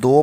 2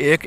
1,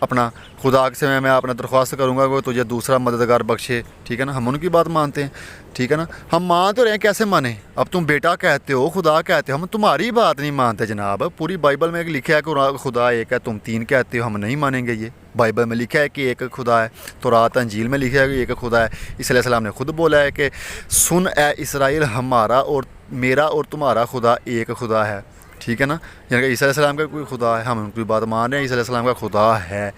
اپنا خدا سے میں اپنا درخواست کروں گا کہ تجھے دوسرا مددگار بخشے، ٹھیک ہے نا. ہم ان کی بات مانتے ہیں، ٹھیک ہے نا. ہم مان تو رہے ہیں، کیسے مانیں؟ اب تم بیٹا کہتے ہو، خدا کہتے ہو، ہم تمہاری بات نہیں مانتے جناب. پوری بائبل میں لکھا ہے کہ خدا ایک ہے، تم تین کہتے ہو، ہم نہیں مانیں گے. یہ بائبل میں لکھا ہے کہ ایک خدا ہے، تورات انجیل میں لکھا ہے کہ ایک خدا ہے. عیسی علیہ السلام نے خود بولا ہے کہ سن اے اسرائیل، ہمارا اور میرا اور تمہارا خدا ایک خدا ہے، ٹھیک ہے نا. یعنی کہ عیسی علیہ السلام کا کوئی خدا ہے، ہم ان کی بات مان رہے ہیں. عیسی علیہ السلام کا خدا ہے،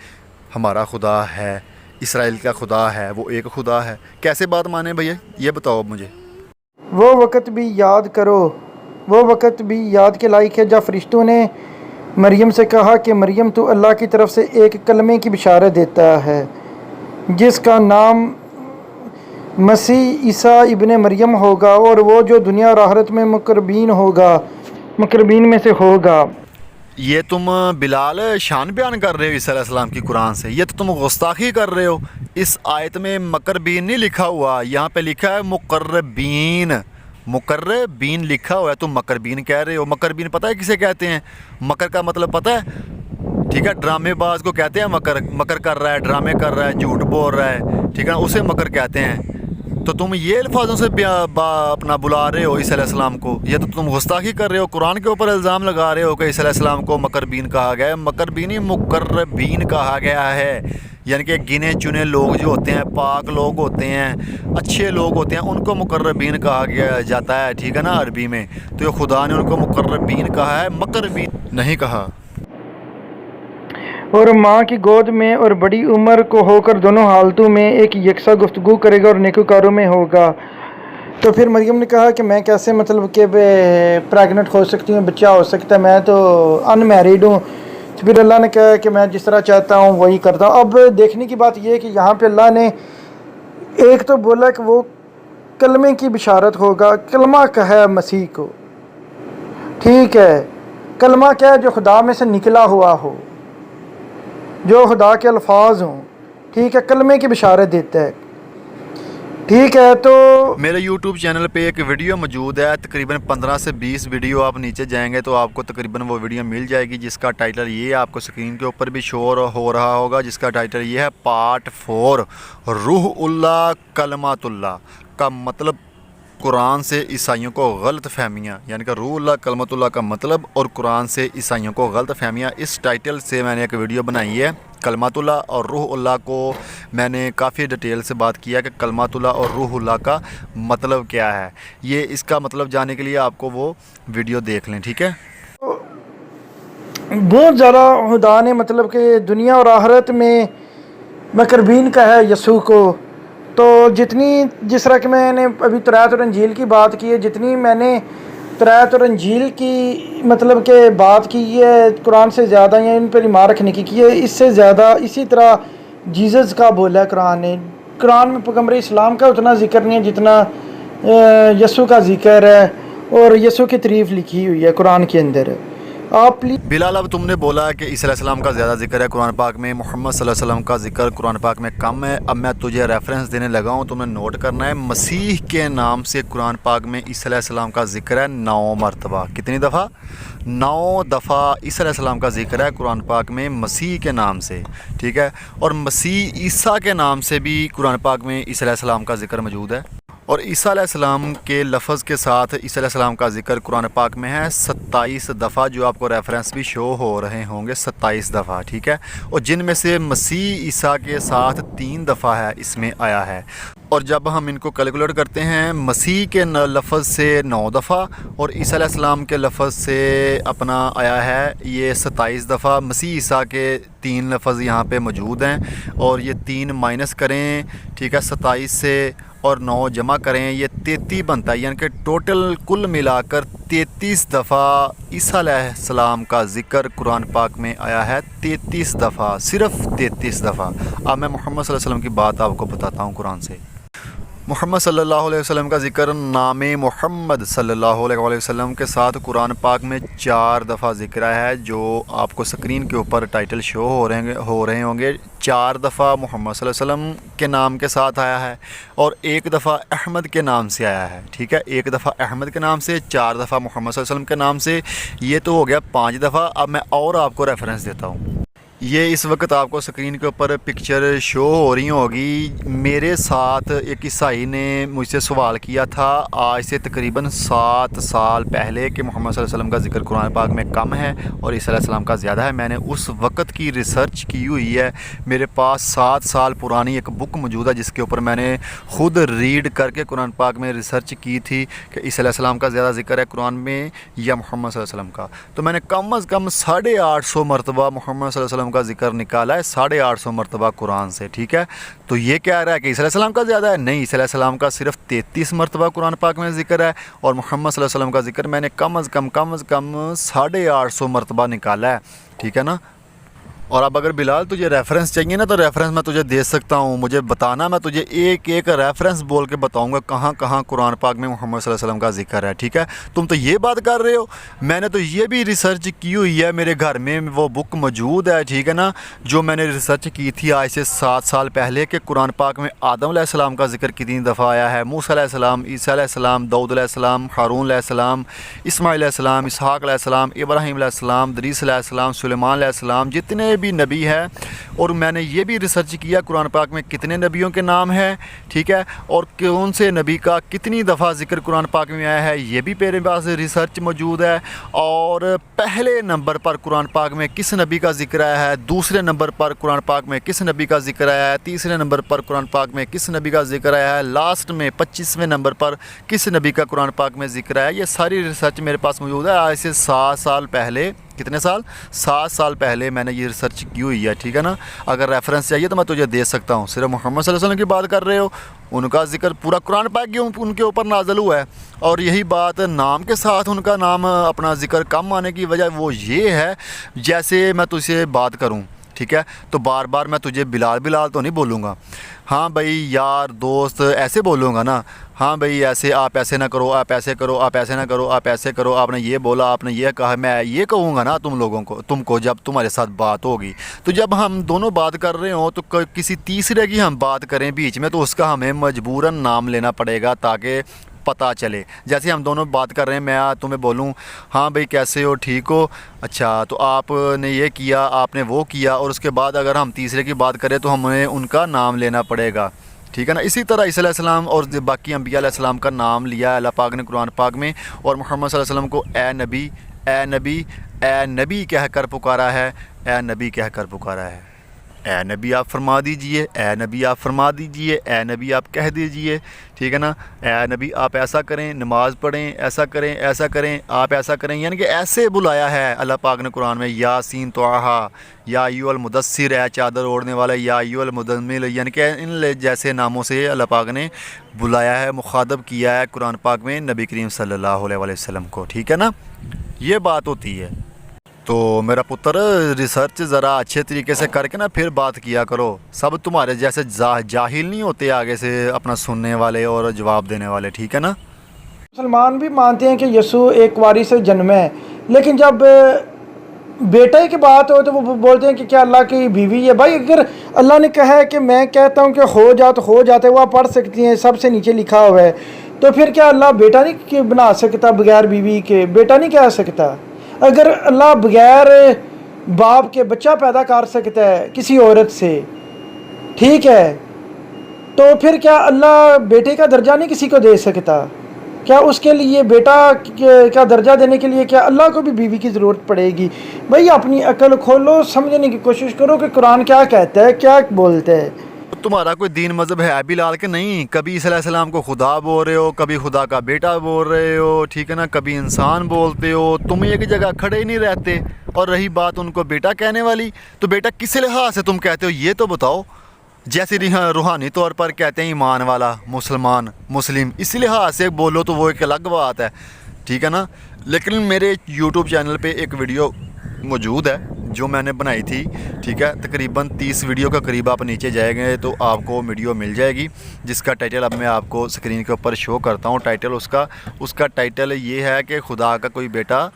ہمارا خدا ہے، اسرائیل کا خدا ہے، وہ ایک خدا ہے. کیسے بات مانیں بھیا؟ یہ بتاؤ اب مجھے. وہ وقت بھی یاد کرو، وہ وقت بھی یاد کے لائق ہے جب فرشتوں نے مریم سے کہا کہ مریم تو اللہ کی طرف سے ایک کلمے کی بشارت دیتا ہے جس کا نام مسیح عیسیٰ ابن مریم ہوگا، اور وہ جو دنیا اور آخرت میں مقربین میں سے ہوگا. یہ تم بلال شان بیان کر رہے ہو عیسی علیہ السلام کی قرآن سے؟ یہ تو تم گستاخی کر رہے ہو. اس آیت میں مقربین نہیں لکھا ہوا، یہاں پہ لکھا ہے مقربین. مقربین لکھا ہوا ہے، تم مقربین کہہ رہے ہو. مقربین پتہ ہے کسے کہتے ہیں؟ مکر کا مطلب پتہ ہے؟ ٹھیک ہے، ڈرامے باز کو کہتے ہیں مکر کر رہا ہے، ڈرامے کر رہا ہے، جھوٹ بول رہا ہے، ٹھیک ہے، اسے مکر کہتے ہیں. تو تم یہ الفاظوں سے اپنا بلا رہے ہو عیسی علیہ السلام کو. یہ تو تم گستاخی کر رہے ہو، قرآن کے اوپر الزام لگا رہے ہو کہ عیسی علیہ السلام کو مقربین کہا گیا ہے. مقربین مقربین کہا گیا ہے، یعنی کہ گنے چنے لوگ جو ہوتے ہیں، پاک لوگ ہوتے ہیں، اچھے لوگ ہوتے ہیں، ان کو مقربین کہا گیا جاتا ہے، ٹھیک ہے نا، عربی میں. تو یہ خدا نے ان کو مقربین کہا ہے، مقربین نہیں کہا. اور ماں کی گود میں اور بڑی عمر کو ہو کر دونوں حالتوں میں ایک یکساں گفتگو کرے گا اور نیکوکاروں میں ہوگا. تو پھر مریم نے کہا کہ میں کیسے مطلب کہ پریگننٹ ہو سکتی ہوں، بچہ ہو سکتا ہے، میں تو ان میریڈ ہوں. تو پھر اللہ نے کہا کہ میں جس طرح چاہتا ہوں وہی کرتا ہوں. اب دیکھنے کی بات یہ ہے کہ یہاں پہ اللہ نے ایک تو بولا کہ وہ کلمے کی بشارت ہوگا. کلمہ کہا ہے مسیح کو، ٹھیک ہے. کلمہ کیا ہے؟ جو خدا میں سے نکلا ہوا ہو، جو خدا کے الفاظ ہوں، ٹھیک ہے. کلمے کی بشارت دیتا ہے، ٹھیک ہے. تو میرے یوٹیوب چینل پہ ایک ویڈیو موجود ہے، تقریباً 15 سے 20 ویڈیو. آپ نیچے جائیں گے تو آپ کو تقریباً وہ ویڈیو مل جائے گی، جس کا ٹائٹل یہ ہے، آپ کو اسکرین کے اوپر بھی شو ہو رہا ہوگا، جس کا ٹائٹل یہ ہے پارٹ 4 روح اللہ کلمات اللہ. کا مطلب قرآن سے عیسائیوں کو غلط فہمیاں، یعنی کہ روح اللہ کلمت اللہ کا مطلب اور قرآن سے عیسائیوں کو غلط فہمیاں. اس ٹائٹل سے میں نے ایک ویڈیو بنائی ہے. کلمات اللہ اور روح اللہ کو میں نے کافی ڈیٹیل سے بات کیا کہ کلمات اللہ اور روح اللہ کا مطلب کیا ہے. یہ اس کا مطلب جاننے کے لیے آپ کو وہ ویڈیو دیکھ لیں، ٹھیک ہے. بہت زیادہ خدا نے مطلب کہ دنیا اور آخرت میں مقربین کا ہے یسوع کو. تو جس طرح کہ میں نے ابھی تورات اور انجیل کی بات کی ہے، جتنی میں نے تورات اور انجیل کی مطلب کہ بات کی ہے قرآن سے زیادہ، یا ان پر ایمان رکھنے کی ہے، اس سے زیادہ اسی طرح جیزس کا بولا ہے قرآن نے. قرآن میں پیغمبر اسلام کا اتنا ذکر نہیں ہے جتنا یسوع کا ذکر ہے، اور یسوع کی تعریف لکھی ہوئی ہے قرآن کے اندر. آپ پلیز بلال، اب تم نے بولا کہ عیسی علیہ السلام کا زیادہ ذکر ہے قرآن پاک میں، محمد صلی اللہ علیہ وسلم کا ذکر قرآن پاک میں کم ہے. اب میں تجھے ریفرنس دینے لگا ہوں، تم نے نوٹ کرنا ہے. مسیح کے نام سے قرآن پاک میں عیسی علیہ السلام کا ذکر ہے 9 مرتبہ. کتنی دفعہ؟ 9 دفعہ عیسی علیہ السلام کا ذکر ہے قرآن پاک میں مسیح کے نام سے، ٹھیک ہے. اور مسیح عیسیٰ کے نام سے بھی قرآن پاک میں عیسی علیہ السلام کا ذکر موجود ہے. اور عیسیٰ علیہ السلام کے لفظ کے ساتھ عیسیٰ علیہ السلام کا ذکر قرآن پاک میں ہے 27 دفعہ، جو آپ کو ریفرنس بھی شو ہو رہے ہوں گے، 27 دفعہ، ٹھیک ہے. اور جن میں سے مسیح عیسیٰ کے ساتھ 3 دفعہ ہے اس میں آیا ہے. اور جب ہم ان کو کیلکولیٹ کرتے ہیں، مسیح کے لفظ سے 9 دفعہ اور عیسیٰ علیہ السلام کے لفظ سے اپنا آیا ہے یہ 27 دفعہ. مسیح عیسیٰ کے 3 لفظ یہاں پہ موجود ہیں، اور یہ 3 مائنس کریں، ٹھیک ہے، 27 سے اور 9 جمع کریں، یہ 33 بنتا ہے. یعنی کہ ٹوٹل کل ملا کر 33 دفعہ عیسیٰ علیہ السلام کا ذکر قرآن پاک میں آیا ہے. 33 دفعہ، صرف 33 دفعہ. اب میں محمد صلی اللہ علیہ وسلم کی بات آپ کو بتاتا ہوں قرآن سے. محمد صلی اللہ علیہ وسلم کا ذکر نام محمد صلی اللہ علیہ وسلم کے ساتھ قرآن پاک میں 4 دفعہ ذکر ہے، جو آپ کو سکرین کے اوپر ٹائٹل شو ہو رہے ہوں گے. 4 دفعہ محمد صلی اللہ علیہ وسلم کے نام کے ساتھ آیا ہے، اور 1 دفعہ احمد کے نام سے آیا ہے، ٹھیک ہے. 1 دفعہ احمد کے نام سے، 4 دفعہ محمد صلی اللہ علیہ وسلم کے نام سے. یہ تو ہو گیا 5 دفعہ. اب میں اور آپ کو ریفرنس دیتا ہوں. یہ اس وقت آپ کو اسکرین کے اوپر پکچر شو ہو رہی ہوگی. میرے ساتھ ایک عیسائی نے مجھ سے سوال کیا تھا آج سے تقریباً 7 سال پہلے کہ محمد صلی اللہ علیہ وسلم کا ذکر قرآن پاک میں کم ہے اور عیسیٰ علیہ السلام کا زیادہ ہے. میں نے اس وقت کی ریسرچ کی ہوئی ہے. میرے پاس 7 سال پرانی ایک بک موجود ہے جس کے اوپر میں نے خود ریڈ کر کے قرآن پاک میں ریسرچ کی تھی کہ عیسیٰ علیہ السلام کا زیادہ ذکر ہے قرآن میں یا محمد صلی اللہ علیہ وسلم کا. تو میں نے کم از کم 850 مرتبہ محمد صلی اللہ علیہ وسلم کا ذکر نکالا ہے 850 مرتبہ قرآن سے. ٹھیک ہے, تو یہ کہہ رہا ہے کہ عیسیٰ علیہ السلام کا زیادہ ہے. نہیں, عیسیٰ علیہ السلام کا صرف 33 مرتبہ قرآن پاک میں ذکر ہے اور محمد صلی اللہ علیہ وسلم کا ذکر میں نے کم از کم 850 مرتبہ نکالا ہے. ٹھیک ہے نا. اور اب اگر بلال تجھے ریفرنس چاہیے نا تو ریفرنس میں تجھے دے سکتا ہوں. مجھے بتانا, میں تجھے ایک ایک ریفرنس بول کے بتاؤں گا کہاں کہاں قرآن پاک میں محمد صلی اللہ علیہ وسلم کا ذکر ہے. ٹھیک ہے, تم تو یہ بات کر رہے ہو. میں نے تو یہ بھی ریسرچ کی ہوئی ہے, میرے گھر میں وہ بک موجود ہے. ٹھیک ہے نا, جو میں نے ریسرچ کی تھی آج سے 7 سال پہلے کہ قرآن پاک میں آدم علیہ السلام کا ذکر کتنی دفعہ آیا ہے, موسیٰ علیہ السلام, عیسیٰ علیہ السلام, داؤد علیہ السلام, ہارون علیہ السلام, اسماعیل علیہ السلام, اسحاق علیہ السلام, ابراہیم علیہ السلام, ادریس علیہ السلام, سلیمان علیہ السلام, جتنے بھی نبی ہیں. اور میں نے یہ بھی ریسرچ کیا قرآن پاک میں کتنے نبیوں کے نام ہیں. ٹھیک ہے, اور کون سے نبی کا کتنی دفعہ ذکر قرآن پاک میں آیا ہے یہ بھی میرے پاس ریسرچ موجود ہے. اور پہلے نمبر پر قرآن پاک میں کس نبی کا ذکر آیا ہے, دوسرے نمبر پر قرآن پاک میں کس نبی کا ذکر آیا ہے, تیسرے نمبر پر قرآن پاک میں کس نبی کا ذکر آیا ہے, لاسٹ میں 25ویں نمبر پر کس نبی کا قرآن پاک میں ذکر آیا ہے. یہ ساری ریسرچ میرے پاس موجود ہے آج سے 7 سال پہلے. کتنے سال؟ 7 سال پہلے میں نے یہ ریسرچ کی ہوئی ہے. ٹھیک ہے نا, اگر ریفرنس چاہیے تو میں تجھے دے سکتا ہوں. صرف محمد صلی اللہ علیہ وسلم کی بات کر رہے ہو, ان کا ذکر پورا قرآن پاک کیوں ان کے اوپر نازل ہوا ہے. اور یہی بات نام کے ساتھ ان کا نام اپنا ذکر کم آنے کی وجہ وہ یہ ہے, جیسے میں تجھ سے بات کروں, ٹھیک ہے, تو بار بار میں تجھے بلال بلال تو نہیں بولوں گا. ہاں بھائی یار دوست ایسے بولوں گا نا, ہاں بھائی ایسے آپ ایسے نہ کرو, آپ ایسے کرو, آپ ایسے نہ کرو, آپ ایسے کرو, آپ نے یہ بولا, آپ نے یہ کہا, میں یہ کہوں گا نا تم کو جب تمہارے ساتھ بات ہوگی. تو جب ہم دونوں بات کر رہے ہوں تو کسی تیسرے کی ہم بات کریں بیچ میں تو اس کا ہمیں مجبوراً نام لینا پڑے گا تاکہ پتہ چلے. جیسے ہم دونوں بات کر رہے ہیں, میں تمہیں بولوں ہاں بھائی کیسے ہو, ٹھیک ہو, اچھا تو آپ نے یہ کیا, آپ نے وہ کیا, اور اس کے بعد اگر ہم تیسرے کی بات کریں تو ہمیں ان کا نام لینا پڑے گا. ٹھیک ہے نا. اسی طرح عیسیٰ علیہ السلام اور باقی انبیاء علیہ السلام کا نام لیا ہے اللہ پاک نے قرآن پاک میں, اور محمد صلی اللہ علیہ وسلم کو اے نبی اے نبی اے نبی کہہ کر پکارا ہے, اے نبی کہہ کر پکارا ہے. اے نبی آپ فرما دیجئے, اے نبی آپ فرما دیجئے, اے نبی آپ کہہ دیجئے. ٹھیک ہے نا, اے نبی آپ ایسا کریں, نماز پڑھیں, ایسا کریں, ایسا کریں, آپ ایسا کریں, یعنی کہ ایسے بلایا ہے اللہ پاک نے قرآن میں. یاسین طٰہٰ, یا ایھا المدثر, اے چادر اوڑھنے والا, یا ایھا المزمل, یعنی کہ ان جیسے ناموں سے اللہ پاک نے بلایا ہے, مخاطب کیا ہے قرآن پاک میں نبی کریم صلی اللہ علیہ وسلم کو. ٹھیک ہے نا, یہ بات ہوتی ہے. تو میرا پتر ریسرچ ذرا اچھے طریقے سے کر کے نا پھر بات کیا کرو. سب تمہارے جیسے جاہل نہیں ہوتے آگے سے اپنا سننے والے اور جواب دینے والے. ٹھیک ہے نا. مسلمان بھی مانتے ہیں کہ یسوع ایک وارث جنم ہے, لیکن جب بیٹے کی بات ہو تو وہ بولتے ہیں کہ کیا اللہ کی بیوی ہے. بھائی اگر اللہ نے کہا ہے کہ میں کہتا ہوں کہ ہو جا تو ہو جاتے, وہ آپ پڑھ سکتی ہیں, سب سے نیچے لکھا ہوا ہے, تو پھر کیا اللہ بیٹا نہیں بنا سکتا بغیر بیوی کے؟ بیٹا نہیں کہہ سکتا. اگر اللہ بغیر باپ کے بچہ پیدا کر سکتا ہے کسی عورت سے, ٹھیک ہے, تو پھر کیا اللہ بیٹے کا درجہ نہیں کسی کو دے سکتا؟ کیا اس کے لیے بیٹا کا درجہ دینے کے لیے کیا اللہ کو بھی بیوی کی ضرورت پڑے گی؟ بھائی اپنی عقل کھولو, سمجھنے کی کوشش کرو کہ قرآن کیا کہتا ہے, کیا بولتا ہے. تمہارا کوئی دین مذہب ہے بلال کے نہیں؟ کبھی عیسیٰ علیہ السلام کو خدا بول رہے ہو, کبھی خدا کا بیٹا بول رہے ہو, ٹھیک ہے نا, کبھی انسان بولتے ہو. تم ایک جگہ کھڑے ہی نہیں رہتے. اور رہی بات ان کو بیٹا کہنے والی, تو بیٹا کس لحاظ سے تم کہتے ہو یہ تو بتاؤ. جیسے روحانی طور پر کہتے ہیں ایمان والا, مسلمان, مسلم, اسی لحاظ سے بولو تو وہ ایک الگ بات ہے. ٹھیک ہے نا. لیکن میرے یوٹیوب چینل پہ ایک ویڈیو موجود ہے جو میں نے بنائی تھی, ٹھیک ہے, تقریباً 30 ویڈیو کا قریب آپ نیچے جائیں گے تو آپ کو ویڈیو مل جائے گی جس کا ٹائٹل اب میں آپ کو اسکرین کے اوپر شو کرتا ہوں. ٹائٹل اس کا ٹائٹل یہ ہے کہ خدا کا کوئی بیٹا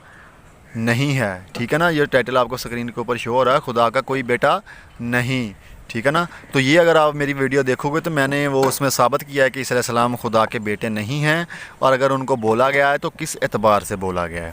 نہیں ہے. ٹھیک ہے نا, یہ ٹائٹل آپ کو اسکرین کے اوپر شو ہو رہا ہے, خدا کا کوئی بیٹا نہیں. ٹھیک ہے نا. تو یہ اگر آپ میری ویڈیو دیکھو گے تو میں نے وہ اس میں ثابت کیا ہے کہ عیسیٰ علیہ السلام خدا کے بیٹے نہیں ہیں, اور اگر ان کو بولا گیا ہے تو کس اعتبار سے بولا گیا ہے.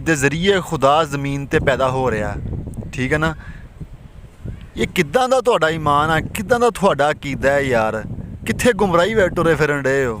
ਦੇ ਜ਼ਰੀਏ ਖੁਦਾ ਜ਼ਮੀਨ ਤੇ ਪੈਦਾ ਹੋ ਰਿਹਾ, ਠੀਕ ਹੈ ਨਾ। ਇਹ ਕਿੱਦਾਂ ਦਾ ਤੁਹਾਡਾ ਈਮਾਨ ਆ, ਕਿੱਦਾਂ ਦਾ ਤੁਹਾਡਾ ਅਕੀਦਾ ਹੈ ਯਾਰ, ਕਿੱਥੇ ਗੁੰਮਰਾਹੀ ਵਿੱਚ ਤੁਰੇ ਫਿਰਨ ਡਏ ਹੋ।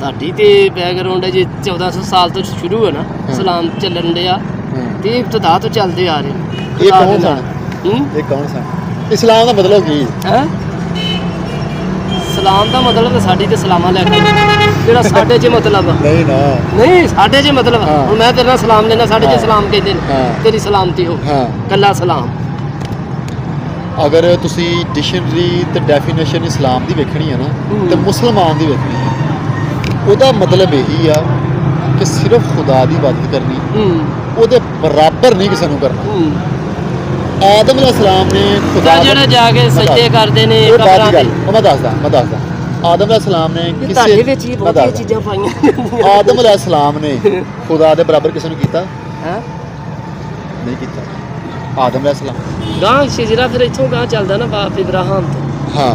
ਤੁਹਾਡੀ ਤੇ ਬੈਕਗ੍ਰਾਉਂਡ ਹੈ ਜੀ 1400 ਸਾਲ ਤੋਂ ਸ਼ੁਰੂ ਹੈ ਨਾ ਇਸਲਾਮ ਚੱਲਣ ਡਿਆ ਤੇ ਇਬਤਦਾ ਤੋਂ ਚੱਲਦੇ ਆ ਰਹੇ ਇਹ ਕੌਣ ਸਨ? ਇਹ ਕੌਣ ਸਨ? ਇਸਲਾਮ ਦਾ ਮਤਲਬ ਕੀ ਹੈ? ਸਲਾਮ ਦਾ ਮਤਲਬ ਤਾਂ ਸਾਡੀ ਤੇ ਸਲਾਮਾਂ ਲੈ ਕੇ ਜਿਹੜਾ ਸਾਡੇ 'ਚ ਮਤਲਬ ਨਹੀਂ ਨਾ, ਨਹੀਂ ਸਾਡੇ 'ਚ ਮਤਲਬ ਹੁਣ ਮੈਂ ਤੇਰੇ ਨਾਲ ਸਲਾਮ ਲੈਣਾ, ਸਾਡੇ 'ਚ ਸਲਾਮ ਕਹਿੰਦੇ ਨੇ, ਤੇਰੀ ਸਲਾਮਤੀ ਹੋ, ਕੱਲਾ ਸਲਾਮ। ਅਗਰ ਤੁਸੀਂ ਡਿਕਸ਼ਨਰੀ ਤੇ ਡੈਫੀਨੇਸ਼ਨ ਇਸਲਾਮ ਦੀ ਵੇਖਣੀ ਹੈ ਨਾ ਤੇ ਮੁਸਲਮਾਨ ਦੀ ਵੇਖਣੀ ਹੈ, ਉਹਦਾ ਮਤਲਬ ਇਹੀ ਆ ਕਿ ਸਿਰਫ ਖੁਦਾ ਦੀ ਇਬਾਦਤ ਕਰਨੀ, ਉਹਦੇ ਬਰਾਬਰ ਨਹੀਂ ਕਿਸੇ ਨੂੰ ਕਰਨਾ। ਆਦਮ ਅਲੈਹਿਸਲਾਮ ਨੇ ਖੁਦਾ ਜਿਹੜੇ ਜਾ ਕੇ ਸਜਦੇ ਕਰਦੇ ਨੇ ਕਬਰਾਂ ਤੇ, ਮੈਂ ਦੱਸਦਾ ਆਦਮ ਅਲੈਹਿਸਲਾਮ ਨੇ ਤੁਹਾਡੇ ਵਿੱਚ ਹੀ ਬਹੁਤ ਚੀਜ਼ਾਂ ਪਾਈਆਂ। ਆਦਮ ਅਲੈਹਿਸਲਾਮ ਨੇ ਖੁਦਾ ਦੇ ਬਰਾਬਰ ਕਿਸੇ ਨੂੰ ਕੀਤਾ ਹੈ? ਨਹੀਂ ਕੀਤਾ। ਆਦਮ ਅਲੈਹਿਸਲਾਮ ਗਾਂ ਸ਼ਜਰਾ ਫਿਰ ਇੱਥੋਂ ਗਾਂ ਚੱਲਦਾ ਨਾ ਬਾਪ ਇਬਰਾਹਿਮ ਤੋਂ, ਹਾਂ